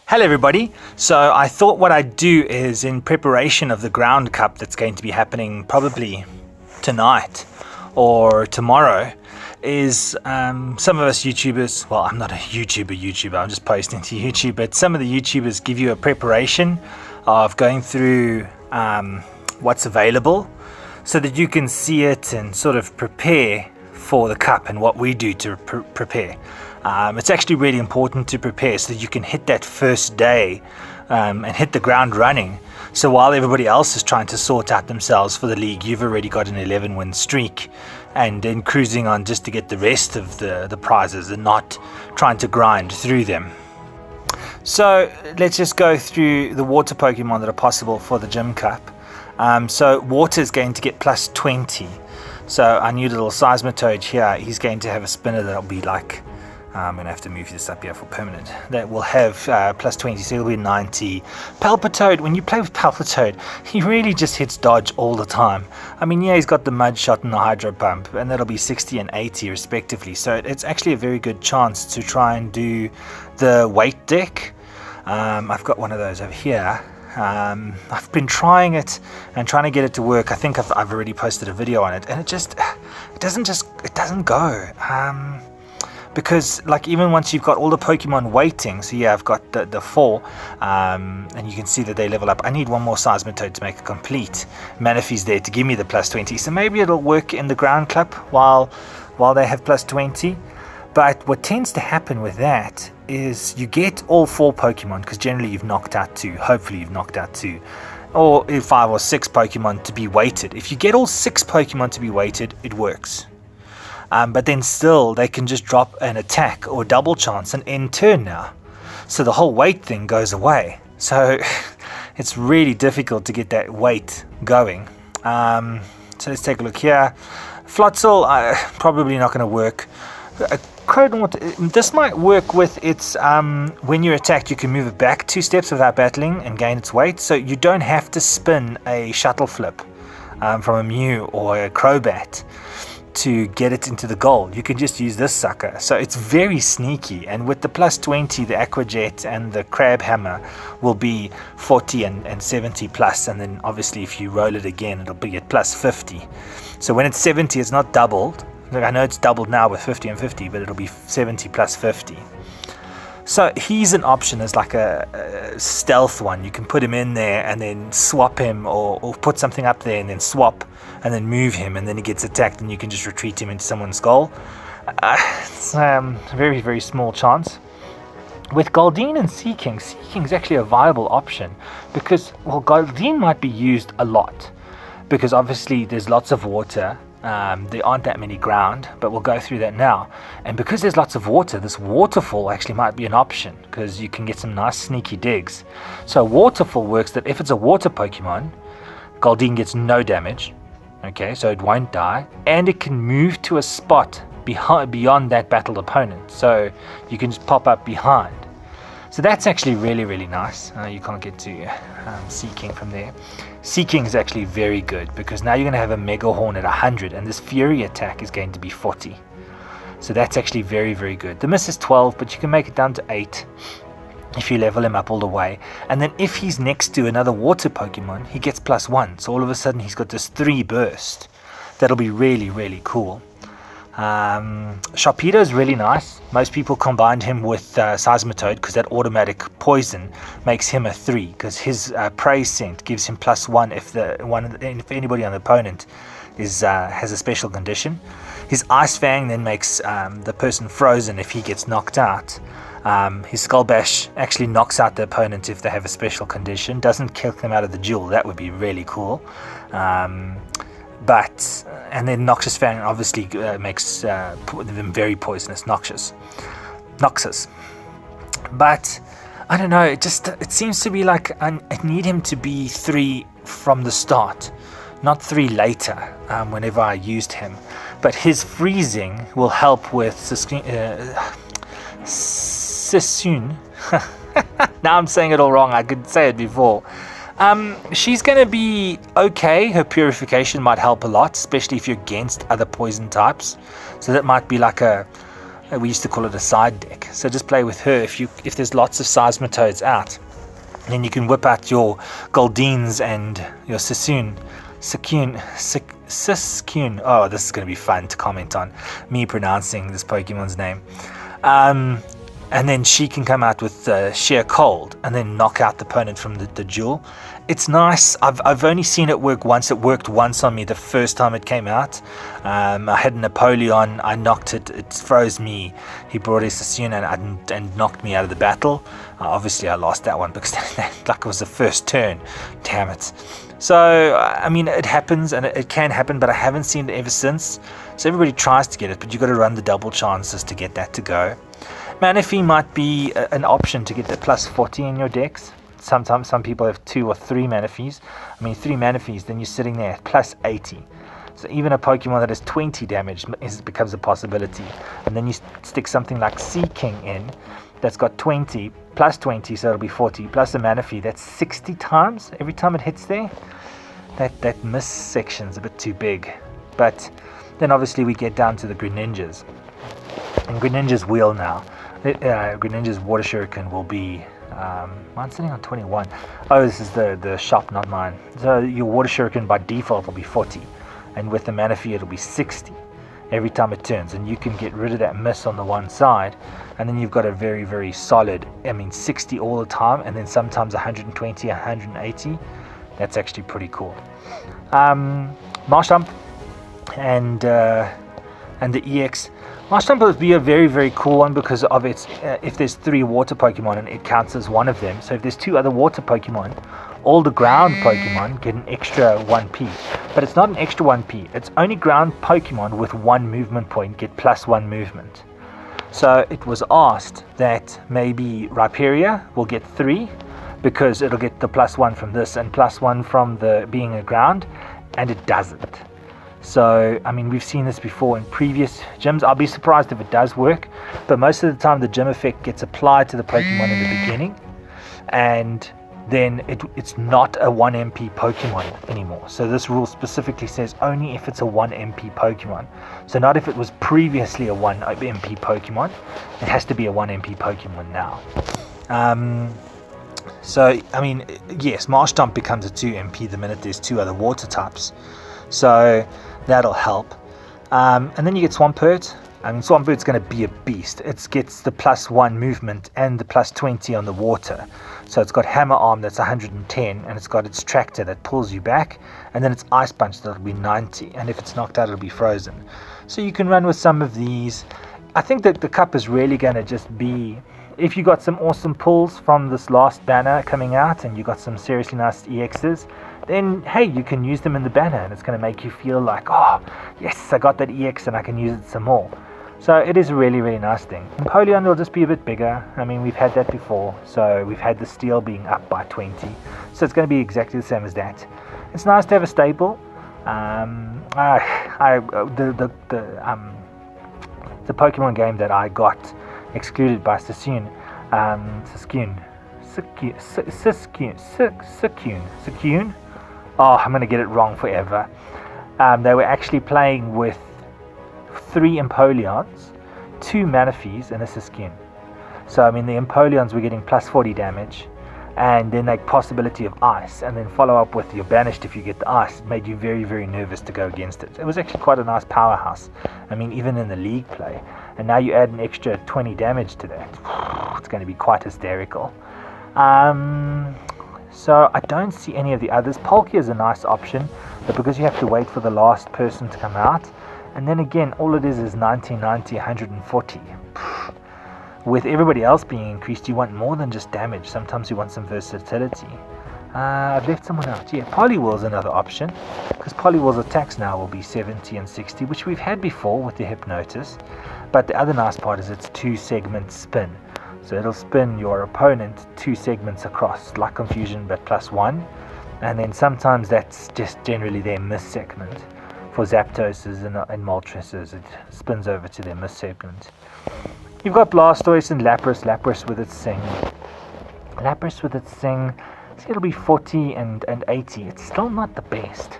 Hello everybody. So I thought what I'd do is, in preparation of the ground cup that's going to be happening probably tonight or tomorrow, is some of us YouTubers, well, I'm not a YouTuber, I'm just posting to YouTube, but some of the YouTubers give you a preparation of going through what's available so that you can see it and sort of prepare for the cup and what we do to prepare. It's actually really important to prepare so that you can hit that first day and hit the ground running. So while everybody else is trying to sort out themselves for the league, you've already got an 11-win streak and then cruising on just to get the rest of the prizes and not trying to grind through them. So let's just go through the water Pokemon that are possible for the Gym Cup. So water is going to get plus 20. So our new little Seismitoad here, he's going to have a spinner that'll be like, I'm going to have to move this up here for permanent. That will have plus 20, so it'll be 90. Palpitoad, when you play with Palpitoad, he really just hits dodge all the time. I mean, yeah, he's got the mud shot and the hydro pump, and that'll be 60 and 80 respectively. So it's actually a very good chance to try and do the weight deck. I've got one of those over here. I've been trying it and trying to get it to work. I think I've already posted a video on it, and it doesn't go. Because like even once you've got all the Pokemon waiting, so yeah, I've got the 4, and you can see that they level up. I need one more Seismitoad to make it complete. Manaphy's there to give me the plus 20, so maybe it'll work in the ground club while they have plus 20. But what tends to happen with that is you get all 4 Pokemon, because generally you've knocked out 2, hopefully you've knocked out 2, or 5 or 6 Pokemon to be weighted. If you get all 6 Pokemon to be weighted, it works. But then still, they can just drop an attack or double chance and end turn now. So the whole weight thing goes away. So it's really difficult to get that weight going. So let's take a look here. Floatzel, probably not going to work. This might work with its, when you're attacked, you can move it back 2 steps without battling and gain its weight. So you don't have to spin a shuttle flip from a Mew or a Crobat to get it into the goal. You can just use this sucker. So it's very sneaky, and with the plus 20, the Aquajet and the Crab Hammer will be 40 and 70 plus, and then obviously if you roll it again, it'll be at plus 50. So when it's 70, it's not doubled. I know it's doubled now with 50 and 50, but it'll be 70 plus 50. So he's an option as like a stealth one. You can put him in there and then swap him, or put something up there and then swap and then move him, and then he gets attacked and you can just retreat him into someone's goal. It's a very, very small chance. With Goldeen and Seaking, Seaking's actually a viable option because, well, Goldeen might be used a lot because obviously there's lots of water. There aren't that many ground, but we'll go through that now. And because there's lots of water, this waterfall actually might be an option because you can get some nice sneaky digs. So waterfall works that if it's a water Pokemon, Goldeen gets no damage. Okay, so it won't die, and it can move to a spot beyond that battled opponent. So you can just pop up behind. So that's actually really, really nice. You can't get to Seaking from there. Seaking is actually very good because now you're going to have a Mega Horn at 100, and this Fury attack is going to be 40. So that's actually very, very good. The miss is 12, but you can make it down to 8 if you level him up all the way. And then if he's next to another water Pokemon, he gets plus 1. So all of a sudden he's got this 3 burst. That'll be really, really cool. Sharpedo is really nice. Most people combined him with Seismitoad because that automatic poison makes him a 3, because his prey scent gives him plus 1 if anybody on the opponent has a special condition. His Ice Fang then makes the person frozen if he gets knocked out. His Skull Bash actually knocks out the opponent if they have a special condition. Doesn't kick them out of the duel. That would be really cool. And then Noxious Fang obviously makes them very poisonous, noxious. But I don't know, it seems to be like I need him to be 3 from the start, not 3 later whenever I used him. But his freezing will help with Sassoon. Now I'm saying it all wrong, I could say it before. She's going to be okay. Her purification might help a lot, especially if you're against other poison types. So that might be like a We used to call it a side deck. So just play with her. If there's lots of Seismitoads out, then you can whip out your Goldines and your Sissoon. Siskune. Oh, this is going to be fun to comment on, me pronouncing this Pokemon's name. And then she can come out with sheer cold and then knock out the opponent from the duel. It's nice. I've only seen it work once. It worked once on me the first time it came out. I had Napoleon. I knocked it. It froze me. He brought his Sassoon and knocked me out of the battle. Obviously, I lost that one because like it was the first turn. Damn it. So, I mean, it happens and it can happen, but I haven't seen it ever since. So everybody tries to get it, but you've got to run the double chances to get that to go. Manaphy might be an option to get the plus 40 in your decks. Sometimes some people have 2 or 3 Manaphies. I mean 3 Manaphies, then you're sitting there at plus 80. So even a Pokemon that has 20 damage becomes a possibility. And then you stick something like Sea King in that's got 20 plus 20, so it'll be 40 plus a Manaphy. That's 60 times every time it hits there. That miss section's a bit too big. But then obviously we get down to the Greninjas. And Greninja's wheel now. Greninja's Water Shuriken will be mine's sitting on 21. Oh, this is the shop, not mine. So your Water Shuriken by default will be 40, and with the Manaphy it'll be 60 every time it turns, and you can get rid of that miss on the one side, and then you've got a very, very solid, 60 all the time, and then sometimes 120, 180. That's actually pretty cool. Marshtomp and the EX. Marshtomp would be a very, very cool one because of its, if there's 3 water Pokemon and it counts as one of them. So if there's 2 other water Pokemon, all the ground Pokemon get an extra 1p. But it's not an extra 1p. It's only ground Pokemon with 1 movement point get plus 1 movement. So it was asked that maybe Rhyperior will get 3 because it'll get the plus 1 from this and plus 1 from the being a ground, and it doesn't. So, I mean, we've seen this before in previous gyms. I'll be surprised if it does work, but most of the time the gym effect gets applied to the Pokemon in the beginning, and then it's not a 1 MP Pokemon anymore. So this rule specifically says only if it's a 1 MP Pokemon. So not if it was previously a 1 MP Pokemon. It has to be a 1 MP Pokemon now. So, I mean, yes, Marshtomp becomes a 2 MP the minute there's 2 other water types. So that'll help. And then you get Swampert. I mean, Swampert's going to be a beast. It gets the plus 1 movement and the plus 20 on the water. So it's got Hammer Arm that's 110, and it's got its Tractor that pulls you back, and then it's Ice Punch that'll be 90, and if it's knocked out it'll be frozen. So you can run with some of these. I think that the cup is really going to just be, if you got some awesome pulls from this last banner coming out and you got some seriously nice EXs, then hey, you can use them in the banner and it's going to make you feel like, oh yes, I got that EX and I can use it some more. So it is a really, really nice thing. Napoleon will just be a bit bigger. I mean, we've had that before. So we've had the steel being up by 20. So it's going to be exactly the same as that. It's nice to have a stable. The Pokemon game that I got excluded by Sassoon, Siskune. Oh, I'm going to get it wrong forever. They were actually playing with 3 Empoleons, 2 Manaphies, and a Siskune. So, I mean, the Empoleons were getting plus 40 damage, and then like possibility of ice, and then follow up with you're banished if you get the ice. It made you very, very nervous to go against it. It was actually quite a nice powerhouse. I mean, even in the league play. And now you add an extra 20 damage to that. It's going to be quite hysterical. So I don't see any of the others. Palkia is a nice option, but because you have to wait for the last person to come out, and then again, all it is 90, 90, 140. With everybody else being increased, you want more than just damage. Sometimes you want some versatility. I've left someone out. Yeah, Poliwhirl is another option, because Poliwhirl's attacks now will be 70 and 60, which we've had before with the Hypnosis. But the other nice part is it's 2-segment spin. So it'll spin your opponent 2 segments across, like Confusion, but plus 1. And then sometimes that's just generally their miss segment. For Zapdoses and Moltres, it spins over to their miss segment. You've got Blastoise and Lapras. Lapras with its Sing. Lapras with its Sing. So it'll be 40 and 80. It's still not the best.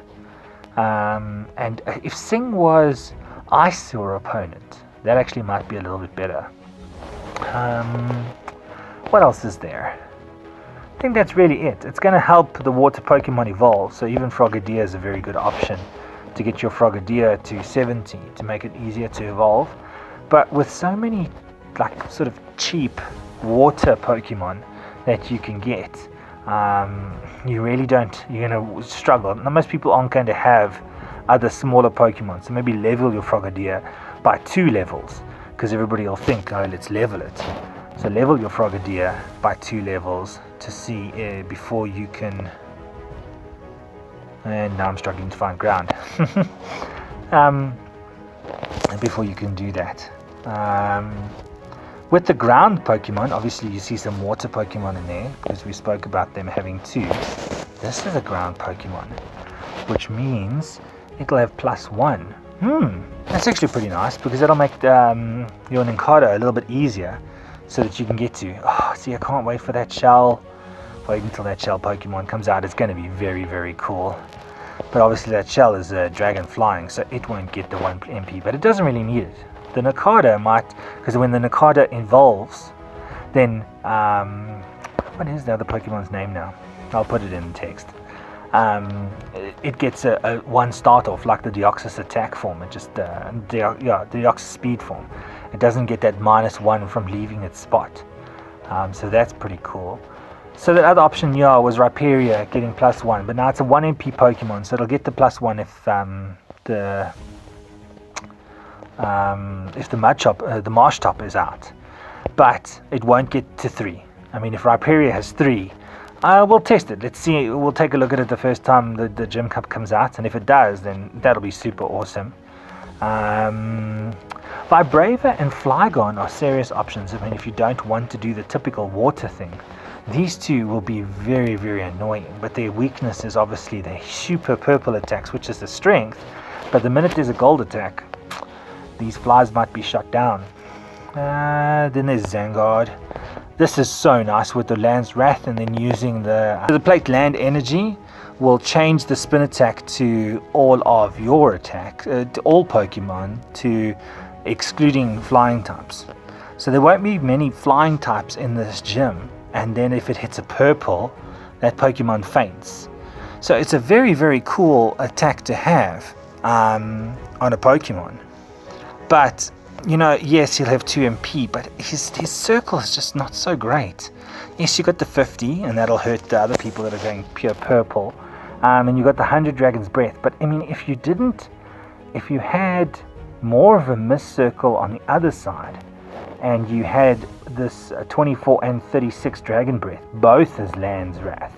And if Sing was Ice your opponent, That actually might be a little bit better. What else is there? I think that's really it. It's going to help the water Pokemon evolve, so even Frogadier is a very good option to get your Frogadier to 70 to make it easier to evolve. But with so many like sort of cheap water Pokemon that you can get, you really don't, you're going to struggle. Now, most people aren't going to have other smaller Pokemon, so maybe level your Frogadier by 2 levels, because everybody will think, oh, let's level it. So level your Frogadier by 2 levels to see before you can. And now I'm struggling to find ground. Before you can do that. With the ground Pokemon, obviously you see some water Pokemon in there, because we spoke about them having 2. This is a ground Pokemon, which means it'll have +1. That's actually pretty nice, because that'll make your Nincada a little bit easier, so that you can get to. Oh, see, I can't wait for that shell. Wait until that shell Pokemon comes out. It's going to be very, very cool. But obviously that shell is dragon flying, so it won't get the 1 MP, but it doesn't really need it. The Nincada might, because when the Nincada evolves, then what is the other Pokemon's name now? I'll put it in text. It gets a 1 start off, like the Deoxys attack form. It just Deoxys speed form. It doesn't get that -1 from leaving its spot. So that's pretty cool. So the other option, was Rhyperior getting +1, but now it's a 1 MP Pokemon, so it'll get the +1 if the Marsh Top is out, but it won't get to 3. I mean, if Rhyperior has 3, we'll test it. Let's see. We'll take a look at it the first time the Gym Cup comes out, and if it does, then that'll be super awesome. Vibrava and Flygon are serious options. I mean, if you don't want to do the typical water thing, these two will be very, very annoying. But their weakness is obviously the super purple attacks, which is the strength. But the minute there's a gold attack, these flies might be shot down. Then there's Zangard. This is so nice with the Land's Wrath, and then using the plate land energy will change the spin attack to all of your attack, to all Pokemon, to excluding flying types. So there won't be many flying types in this gym, and then if it hits a purple, that Pokemon faints. So it's a very, very cool attack to have on a Pokemon. But yes, he'll have 2 MP, but his circle is just not so great. Yes, you got the 50, and that'll hurt the other people that are going pure purple. And you got the 100 Dragon's Breath. But I mean, if you had more of a mist circle on the other side, and you had this 24 and 36 Dragon Breath, both as Land's Wrath,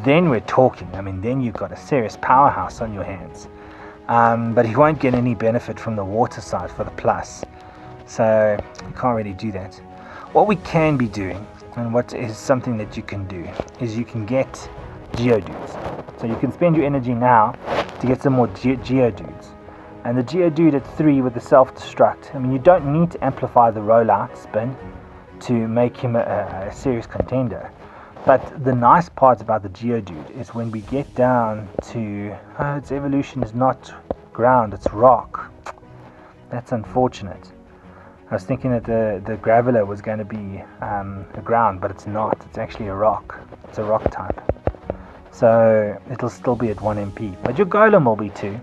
then we're talking. I mean, then you've got a serious powerhouse on your hands. But he won't get any benefit from the water side for the plus, so you can't really do that. What we can be doing, and what is something that you can do, is you can get Geodudes. So you can spend your energy now to get some more Geodudes. And the Geodude at 3 with the self-destruct, I mean, you don't need to amplify the rollout spin to make him a serious contender. But the nice part about the Geodude is when we get down to its evolution is not ground, it's rock. That's unfortunate. I was thinking that the Graveler was going to be a ground, but it's not. It's actually a rock. It's a rock type. So it'll still be at 1 MP. But your Golem will be 2.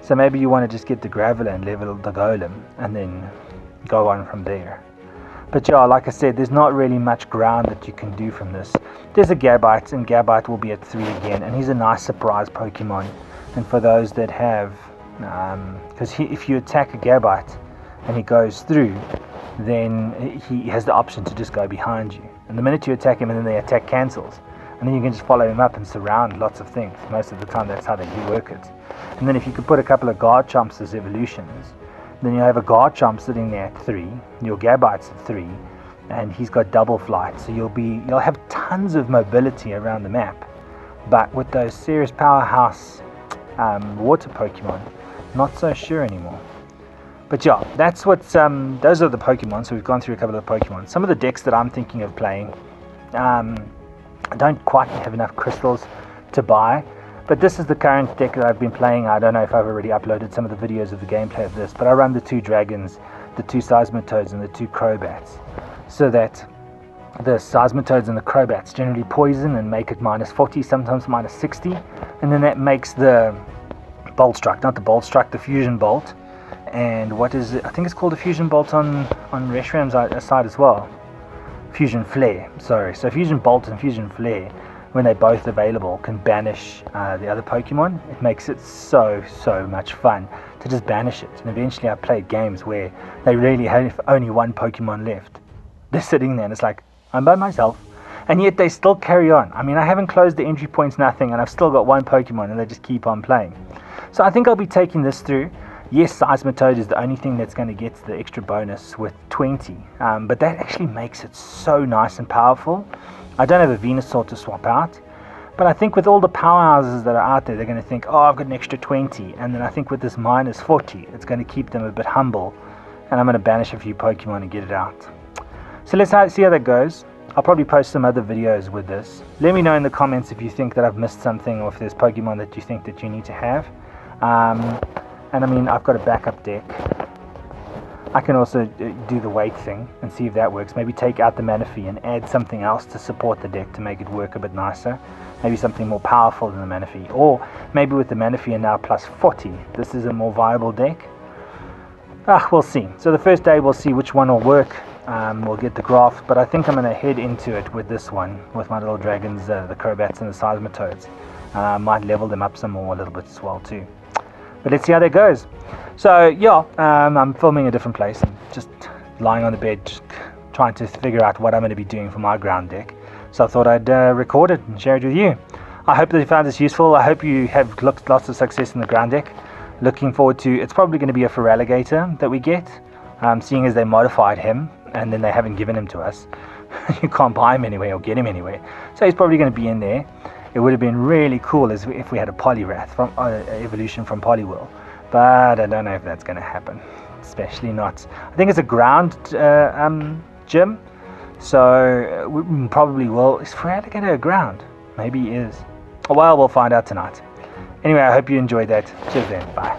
So maybe you want to just get the Graveler and level the Golem and then go on from there. But yeah, like I said, there's not really much ground that you can do from this. There's a Gabite, and Gabite will be at 3 again, and he's a nice surprise Pokemon. And for those that have, because if you attack a Gabite and he goes through, then he has the option to just go behind you. And the minute you attack him, and then the attack cancels, and then you can just follow him up and surround lots of things. Most of the time, that's how they work it. And then if you could put a couple of Garchomps as evolutions, then you have a Garchomp sitting there at 3, your Gabite's at 3, and he's got double flight, so you'll have tons of mobility around the map. But with those serious powerhouse water Pokemon, not so sure anymore. But yeah, that's what's those are the Pokemon. So we've gone through a couple of the Pokemon. Some of the decks that I'm thinking of playing, I don't quite have enough crystals to buy, But this is the current deck that I've been playing. I don't know if I've already uploaded some of the videos of the gameplay of this, but I run the 2 dragons, the 2 seismitoads and the 2 crowbats, so that the seismitoads and the crowbats generally poison and make it -40, sometimes -60, and then that makes the bolt struck, not the bolt struck, the fusion bolt. And what is it? I think it's called a fusion bolt on Reshram's side as well. Fusion flare, sorry. So fusion bolt and fusion flare, when they're both available, can banish the other Pokemon. It makes it so much fun to just banish it. And eventually I played games where they really have only 1 Pokemon left. They're sitting there and it's like, I'm by myself, and yet they still carry on. I mean, I haven't closed the entry points, nothing, and I've still got 1 Pokemon and they just keep on playing. So I think I'll be taking this through. Yes, Seismitoad is the only thing that's going to get the extra bonus with 20, but that actually makes it so nice and powerful. I don't have a Venusaur to swap out, but I think with all the powerhouses that are out there, they're going to think, oh, I've got an extra 20, and then I think with this -40, it's going to keep them a bit humble, and I'm going to banish a few Pokemon and get it out. So let's see how that goes. I'll probably post some other videos with this. Let me know in the comments if you think that I've missed something, or if there's Pokemon that you think that you need to have. And I mean, I've got a backup deck. I can also do the weight thing and see if that works. Maybe take out the Manaphy and add something else to support the deck to make it work a bit nicer. Maybe something more powerful than the Manaphy. Or maybe with the Manaphy and now +40, this is a more viable deck. We'll see. So the first day we'll see which one will work. We'll get the graph, but I think I'm going to head into it with this one, with my little dragons, the crowbats and the seismitoads. Might level them up some more a little bit as well too. But let's see how that goes. So yeah, I'm filming a different place. I'm just lying on the bed, just trying to figure out what I'm going to be doing for my ground deck. So I thought I'd record it and share it with you. I hope that you found this useful. I hope you have lots of success in the ground deck. Looking forward to, it's probably going to be a Feraligatr that we get, seeing as they modified him and then they haven't given him to us. You can't buy him anywhere or get him anywhere. So he's probably going to be in there. It would have been really cool if we had a Poliwrath from evolution from Poliwhirl, but I don't know if that's going to happen, especially not. I think it's a ground gym, so we probably will. Is Feraligatr a ground? Maybe he is. Well, we'll find out tonight. Anyway, I hope you enjoyed that. Cheers then. Bye.